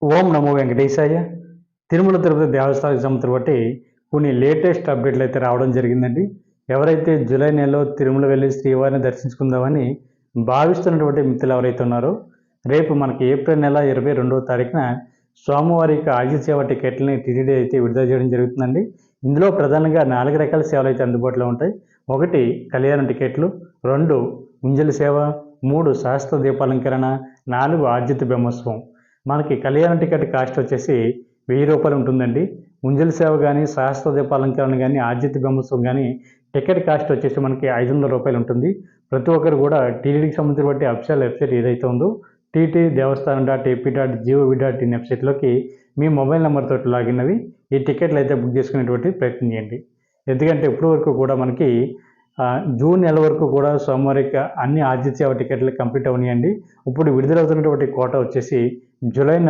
ఓం నమో వెంకటేశాయ. తిరుమల తిరుపతి దేవస్థానం సంస్థను బట్టి కొన్ని లేటెస్ట్ అప్డేట్లు అయితే రావడం జరిగిందండి. ఎవరైతే జూలై నెలలో తిరుమల వెళ్ళి శ్రీవారిని దర్శించుకుందామని భావిస్తున్నటువంటి మిత్రులు ఎవరైతే ఉన్నారో, రేపు మనకి ఏప్రిల్ నెల 22వ తారీఖున స్వామివారి యొక్క ఆర్జిత సేవ టికెట్లని టీటీడీ అయితే విడుదల చేయడం జరుగుతుందండి. ఇందులో ప్రధానంగా 4 రకాల సేవలు అయితే అందుబాటులో ఉంటాయి. 1 కళ్యాణం టికెట్లు, 2 ఉంజలి సేవ, 3 సహస్ర దీపాలంకరణ, 4 ఆర్జిత బ్రహ్మోత్సవం. మనకి కళ్యాణ టికెట్ కాస్ట్ వచ్చేసి ₹1000 ఉంటుందండి. ఉంజలి సేవ కానీ, సహస్ర దీపాలంకరణ కానీ, ఆర్జిత బ్రహ్మోత్సవం కానీ టికెట్ కాస్ట్ వచ్చేసి మనకి ₹500 ఉంటుంది. ప్రతి ఒక్కరు కూడా టీటీడీకి సంబంధించిన బట్టి అఫీషియల్ వెబ్సైట్ ఏదైతే ఉందో టీటీడీ దేవస్థానం .ap.gov.in వెబ్సైట్లోకి మీ మొబైల్ నెంబర్ తోటి లాగిన్ అవి ఈ టికెట్లు అయితే బుక్ చేసుకునేటువంటి ప్రయత్నం చేయండి. ఎందుకంటే ఇప్పటి వరకు కూడా మనకి జూన్ నెల వరకు కూడా స్వామివారి యొక్క అన్ని ఆర్జిత సేవ టికెట్లు కంప్లీట్ అవనియండి. ఇప్పుడు విడుదలవుతున్నటువంటి కోట వచ్చేసి జూలై